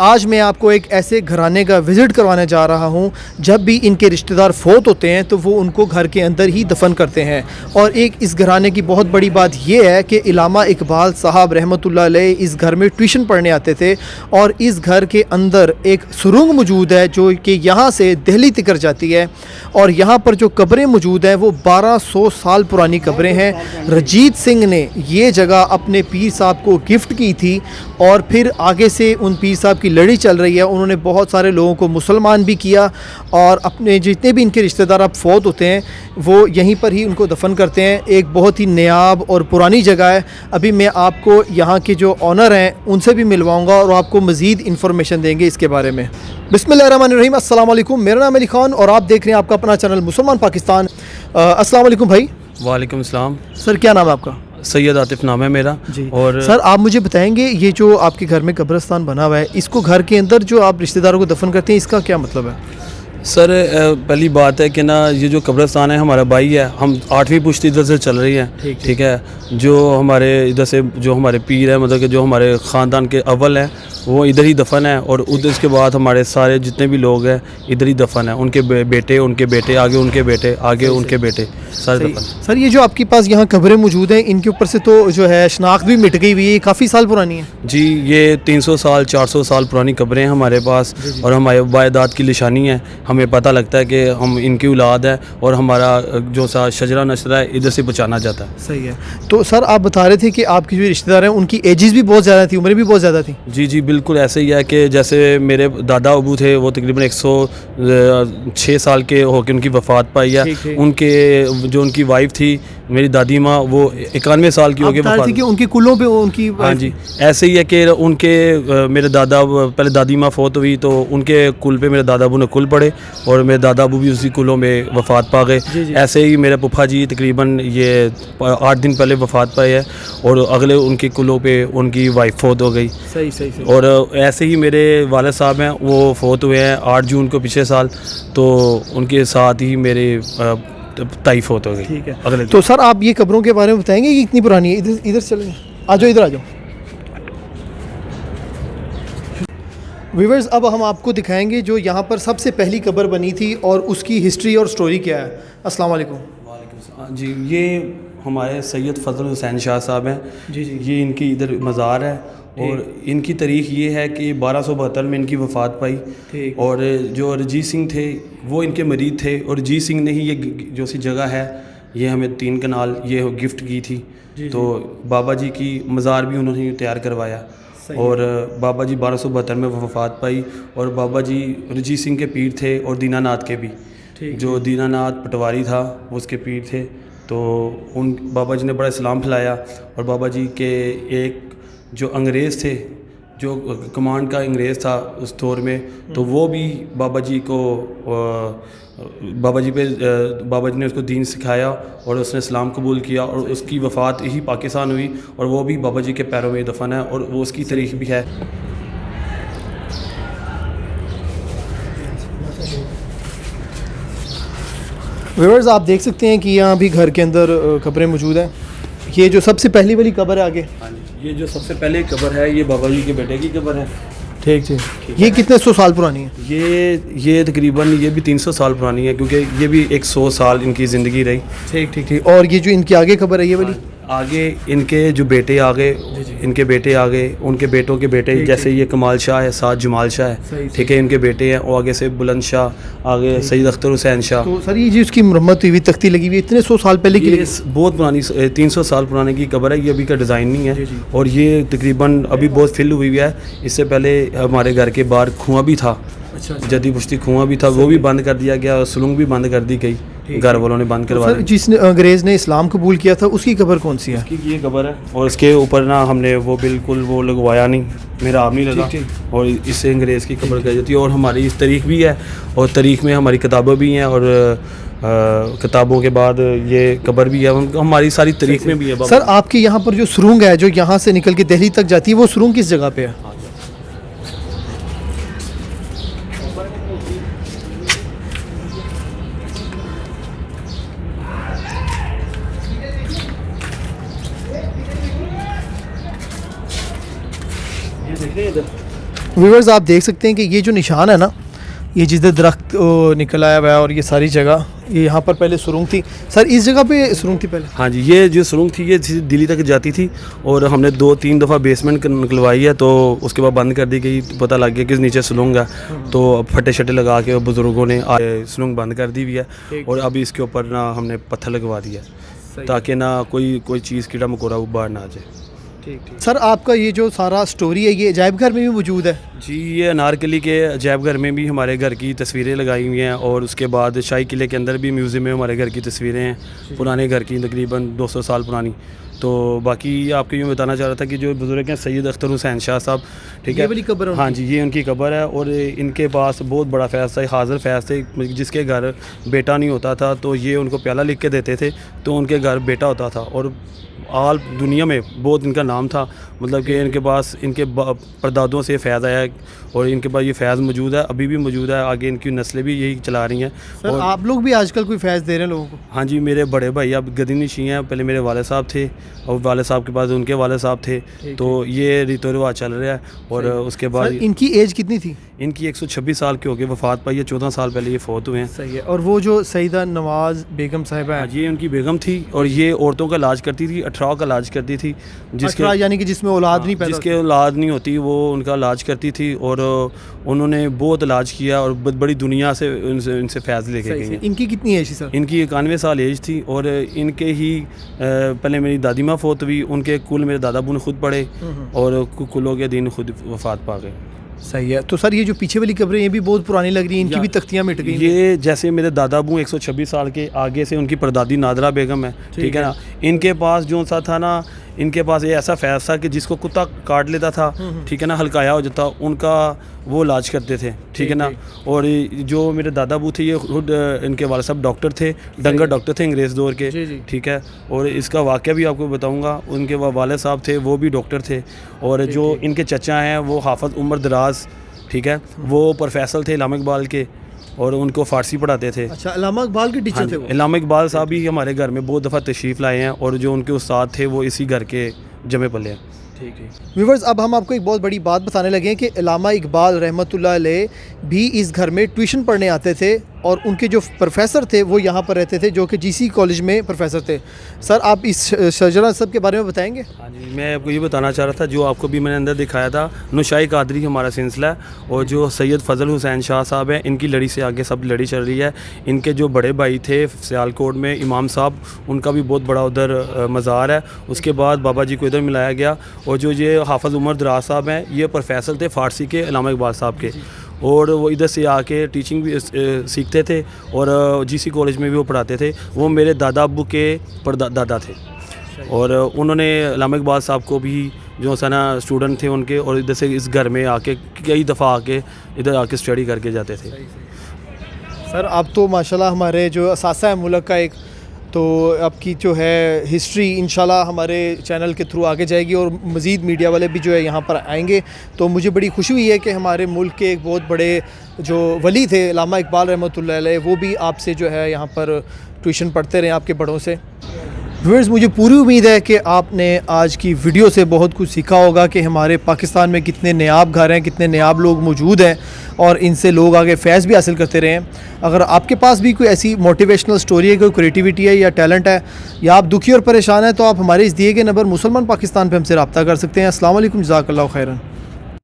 आज मैं आपको एक ऐसे घराने का विज़िट करवाने जा रहा हूं, जब भी इनके रिश्तेदार फ़ौत होते हैं तो वो उनको घर के अंदर ही दफ़न करते हैं। और एक इस घराने की बहुत बड़ी बात ये है कि इल्लामा इकबाल साहब रहमतुल्लाह अलैह इस घर में ट्यूशन पढ़ने आते थे। और इस घर के अंदर एक सुरंग मौजूद है जो कि यहाँ से दिल्ली तक जाती है। और यहाँ पर जो कब्रें मौजूद हैं वो 1200 साल पुरानी कब्रें हैं। रजीत सिंह ने ये जगह अपने पीर साहब को गिफ्ट की थी और फिर आगे से उन पीर साहब की लड़ी चल रही है। उन्होंने बहुत सारे लोगों को मुसलमान भी किया और अपने जितने भी इनके रिश्तेदार अब फ़ौत होते हैं वो यहीं पर ही उनको दफन करते हैं। एक बहुत ही नायाब और पुरानी जगह है। अभी मैं आपको यहाँ के जो ऑनर हैं उनसे भी मिलवाऊँगा और आपको मज़ीद इन्फॉर्मेशन देंगे इसके बारे में। बिस्मिल्लाहिर्रहमानिर्रहीम, अस्सलाम वालेकुम। मेरा नाम अली खान और आप देख रहे हैं आपका अपना चैनल मुसलमान पाकिस्तान। अस्सलाम वालेकुम भाई। वालेकुम सलाम। सर क्या नाम है आपका? सैयद आतिफ नाम है मेरा। जी। और सर आप मुझे बताएंगे ये जो आपके घर में कब्रिस्तान बना हुआ है, इसको घर के अंदर जो आप रिश्तेदारों को दफन करते हैं, इसका क्या मतलब है? सर पहली बात है कि ना ये जो कब्रिस्तान है हमारा भाई है, हम 8वीं पुश्त इधर से चल रही है। ठीक है। जो हमारे इधर से जो हमारे पीर है, मतलब कि जो हमारे ख़ानदान के अव्वल हैं वो इधर ही दफन है। और उधर इसके बाद हमारे सारे जितने भी लोग हैं इधर ही दफन है। उनके बेटे, उनके बेटे, आगे उनके बेटे, आगे उनके बेटे, सारे दफन। सर ये जो आपके पास यहाँ कब्रें मौजूद हैं इनके ऊपर से तो जो है शनाख्त भी मिट गई हुई है, काफ़ी साल पुरानी है। जी, ये 300 साल 400 साल पुरानी कब्रें हैं हमारे पास। और हमारे बायदाद की निशानी है। हमें पता लगता है कि हम इनकी औलाद है और हमारा जो सा शजरा नशरा है इधर से बचाना जाता है। सही है। तो सर आप बता रहे थे कि आपके जो रिश्तेदार हैं उनकी एजेस भी बहुत ज़्यादा थी, उम्रें भी बहुत ज़्यादा थी। जी जी बिल्कुल ऐसे ही है कि जैसे मेरे दादा अबू थे वो तकरीबन 106 साल के होकर उनकी वफ़ात पाई है। उनके जो उनकी वाइफ थी मेरी दादी माँ, वो 91 साल की हो गई वफ़ात कि उनके कुलों पे उनकी। हाँ जी, ऐसे ही है कि उनके मेरे दादा, पहले दादी माँ फौत हुई तो उनके कुल पे मेरे दादा अबू ने कुल पड़े और मेरे दादा अबू भी उसी कुलों में वफ़ात पा गए। ऐसे ही मेरे पुप्पा जी तकरीबन ये 8 दिन पहले वफ़ात पाए है और अगले उनके कुलों पे उनकी वाइफ फौत हो गई। सही सही सही। और ऐसे ही मेरे वालिद साहब हैं वो फौत हुए हैं 8 जून को पिछले साल, तो उनके साथ ही मेरे ताई फौत हो गई। ठीक है। अगले तो सर आप ये कब्रों के बारे में बताएंगे कि कितनी पुरानी है? इधर इधर चलें, आ जाओ, इधर आ जाओ। व्यूअर्स अब हम आपको दिखाएंगे जो यहाँ पर सबसे पहली कब्र बनी थी और उसकी हिस्ट्री और स्टोरी क्या है। अस्सलाम वालेकुम। वालेकुम जी, ये हमारे सैयद फजल हुसैन शाह साहब हैं। जी जी। ये इनकी इधर मज़ार है और इनकी तारीख़ ये है कि 1272 में इनकी वफ़ात पाई। और जो रजीत सिंह थे वो इनके मरीद थे और रजीत सिंह ने ही ये जो सी जगह है ये हमें 3 कनाल ये गिफ्ट की थी। तो बाबा जी की मज़ार भी उन्होंने तैयार करवाया और बाबा जी 1272 में वफ़ात पाई। और बाबा जी रजीत सिंह के पीर थे और दीनानाथ के भी। जो दीनानाथ पटवारी था वो उसके पीर थे। तो उन बाबा जी ने बड़ा इस्लाम फैलाया। और बाबा जी के एक जो अंग्रेज़ थे, जो कमांड का अंग्रेज़ था उस दौर में, तो वो भी बाबा जी को बाबा जी ने उसको दीन सिखाया और उसने इस्लाम कबूल किया और उसकी वफ़ात यही पाकिस्तान हुई और वो भी बाबा जी के पैरों में दफन है और वो उसकी तारीख़ भी है। व्यूअर्स आप देख सकते हैं कि यहाँ भी घर के अंदर कब्रें मौजूद हैं। ये जो सबसे पहली वाली कब्र है आगे, हाँ जी, ये जो सबसे पहले कब्र है ये बाबा जी के बेटे की कब्र है। ठीक ठीक। ये कितने 100 साल पुरानी है? ये तकरीबन ये भी 300 साल पुरानी है क्योंकि ये भी 100 साल इनकी ज़िंदगी रही। ठीक ठीक ठीक। और ये जो इनकी आगे कब्र है ये वाली, आगे इनके जो बेटे आ गए, इनके बेटे आ गए, उनके बेटों के बेटे, जैसे ये कमाल शाह है, साथ जमाल शाह है, ठीक है, इनके बेटे हैं। और आगे से बुलंद शाह, आगे सैयद अख्तर हुसैन शाह। तो सर ये जी उसकी मरम्मत हुई, तख्ती लगी हुई, इतने 100 साल पहले की? बहुत पुरानी 300 साल पुराने की कब्र है। ये अभी का डिज़ाइन नहीं है और ये तकरीबन अभी बहुत फिल हुई है। इससे पहले हमारे घर के बाहर कुआं भी था। अच्छा। जदी पुश्ती कुआं भी था, वो भी बंद कर दिया गया और सुलंग भी बंद कर दी गई, घर वालों ने बंद करवा दी। जिसने अंग्रेज़ ने इस्लाम कबूल किया था उसकी कब्र कौन सी है? उसकी ये कब्र है और इसके ऊपर ना हमने वो बिल्कुल वो लगवाया नहीं, मेरा आप नहीं लगा और इससे अंग्रेज़ की कब्र कही जाती है। और हमारी इस तारीख़ भी है और तारीख़ में हमारी किताबें भी हैं और किताबों के बाद ये कब्र भी है, हमारी सारी तारीख़ में भी है। सर आपके यहाँ पर जो सुरंग है जो यहाँ से निकल के दिल्ली तक जाती है, वो सुरंग किस जगह पे है? व्यूअर्स आप देख सकते हैं कि ये जो निशान है ना, ये जिधर दरख्त निकल आया हुआ है और ये सारी जगह, ये यहाँ पर पहले सुरंग थी। सर इस जगह पे सुरंग थी पहले? हाँ जी, ये जो सुरंग थी ये दिल्ली तक जाती थी और हमने 2-3 दफ़ा बेसमेंट निकलवाई है, तो उसके बाद बंद कर दी गई। पता लग गया कि नीचे सुरंग है, तो फटे शटे लगा के बुज़ुर्गों ने सुरंग बंद कर दी हुई है और अभी इसके ऊपर ना हमने पत्थर लगवा दिया ताकि ना कोई चीज़ कीड़ा मकोड़ा बाहर ना आ जाए। ठीक। सर आपका ये जो सारा स्टोरी है ये अजायब घर में भी मौजूद है? जी, ये अनारकली के अजायब घर में भी हमारे घर की तस्वीरें लगाई हुई हैं और उसके बाद शाही किले के अंदर भी म्यूज़ियम में हमारे घर की तस्वीरें हैं, पुराने घर की, तकरीबन 200 साल पुरानी। तो बाकी आपको यूँ बताना चाह रहा था कि जो बुज़ुर्ग हैं सैयद अख्तर हुसैन शाह साहब, ठीक है, ये वाली कब्र? हाँ जी, ये उनकी कब्र है और इनके पास बहुत बड़ा फैज़ था, हाज़िर फैज़ थे, जिसके घर बेटा नहीं होता था तो ये उनको प्याला लिख के देते थे, तो उनके घर बेटा होता था और आल दुनिया में बहुत इनका नाम था। मतलब कि इनके पास इनके परदादों से फ़ैज़ आया और इनके पास ये फ़ैज़ मौजूद है, अभी भी मौजूद है, आगे इनकी नस्लें भी यही चला रही हैं। सर आप लोग भी आजकल कोई फ़ैज़ दे रहे हैं लोगों को? हाँ जी, मेरे बड़े भाई अब गदीनशी हैं, पहले मेरे वाले साहब थे और वाले साहब के बाद उनके वाले साहब थे, तो ये रीतो रिवाज चल रहा है। और उसके बाद इनकी एज कितनी थी? इनकी 126 साल के हो गए, वफ़ात पाई है, 14 साल पहले ये फ़ौत हुए हैं। सही है। और वो जो सईदा नवाज़ बेगम साहिबा है, ये उनकी बेगम थी और ये औरतों का इलाज करती थी, 18 का इलाज करती थी, जिसके यानी कि जिसमें औलाद नहीं पैदा, जिसके औलाद नहीं होती वो उनका इलाज करती थी और उन्होंने बहुत इलाज किया और बड़ी दुनिया से इनसे फैज़ लेके गई हैं। इनकी कितनी एज थी सर? इनकी 91 साल एज थी और इनके ही पहले मेरी दादी माँ फौत हुई, उनके कुल मेरे दादा अबू ने खुद पढ़े और कुलों के दिन खुद वफ़ात पा गए। सही है। तो सर ये जो पीछे वाली कब्रें ये भी बहुत पुरानी लग रही हैं, इनकी भी तख्तियाँ मिट गई। ये जैसे मेरे दादा अबू 126 साल के, आगे से उनकी परदादी नादरा बेगम है, ठीक है ना, इनके पास जो सा था ना, इनके पास ये ऐसा फैज़ था कि जिसको कुत्ता काट लेता था, ठीक है ना, हल्काया हो जाता, उनका वो इलाज करते थे, ठीक है ना। और जो मेरे दादा अबू थे ये खुद इनके वाले साहब डॉक्टर थे, डंगर डॉक्टर थे अंग्रेज़ दौर के, ठीक है। और इसका वाक़या भी आपको बताऊंगा, उनके वाले साहब थे वो भी डॉक्टर थे और जो इनके चचा हैं वो हाफ़िज़ उमर दराज, ठीक है, वो प्रोफेसर थे इलामा इकबाल के और उनको फ़ारसी पढ़ाते थे। अच्छा, इलामा इकबाल के टीचर थे वो? इलामा इकबाल साहब भी हमारे घर में बहुत दफ़ा तशरीफ़ लाए हैं और जो उनके उस्ताद थे वो इसी घर के जमे पले हैं। ठीक है व्यूअर्स, अब हम आपको एक बहुत बड़ी बात बताने लगे हैं कि इलामा इकबाल रहमतुल्लाह अलैह भी इस घर में ट्यूशन पढ़ने आते थे और उनके जो प्रोफेसर थे वो यहाँ पर रहते थे, जो कि जीसी कॉलेज में प्रोफेसर थे। सर आप इस शजरा सब के बारे में बताएंगे? हाँ जी, मैं आपको ये बताना चाह रहा था, जो आपको भी मैंने अंदर दिखाया था, नुशाई कादरी हमारा सिलसिला है और जो सैयद फ़ज़ल हुसैन शाह साहब हैं, इनकी लड़ी से आगे सब लड़ी चल रही है। इनके जो बड़े भाई थे सियालकोट में इमाम साहब, उनका भी बहुत बड़ा उधर मज़ार है। उसके बाद बाबा जी को इधर मिलाया गया और जो ये हाफ़िज़ उमर दराज साहब हैं ये प्रोफेसर थे फ़ारसी के इलामा इकबाल साहब के और वो इधर से आके टीचिंग भी सीखते थे और जीसी कॉलेज में भी वो पढ़ाते थे। वो मेरे दादा अब्बू के परदादा थे और उन्होंने इलामा इकबाल साहब को भी जो सा ना स्टूडेंट थे उनके, और इधर से इस घर में आके कई दफ़ा आके इधर आके स्टडी करके जाते थे। सर आप तो माशाल्लाह हमारे जो असासा है मुल्क का एक, तो आपकी जो है हिस्ट्री इंशाल्लाह हमारे चैनल के थ्रू आगे जाएगी और मज़ीद मीडिया वाले भी जो है यहाँ पर आएंगे। तो मुझे बड़ी खुशी हुई है कि हमारे मुल्क के एक बहुत बड़े जो वली थे इलामा इकबाल रहमतुल्लाह अलैह, वो भी आपसे जो है यहाँ पर ट्यूशन पढ़ते रहे आपके बड़ों से। व्यूअर्स, मुझे पूरी उम्मीद है कि आपने आज की वीडियो से बहुत कुछ सीखा होगा कि हमारे पाकिस्तान में कितने नायाब घर हैं, कितने नायाब लोग मौजूद हैं और इनसे लोग आगे फैज़ भी हासिल करते रहे हैं। अगर आपके पास भी कोई ऐसी मोटिवेशनल स्टोरी है, कोई क्रिएटिविटी है या टैलेंट है, या आप दुखी और परेशान हैं, तो आप हमारे इस दिए गए नंबर मुसलमान पाकिस्तान पर हमसे रब्ता कर सकते हैं। अस्सलाम वालेकुम, जज़ाकल्लाहु खैरन।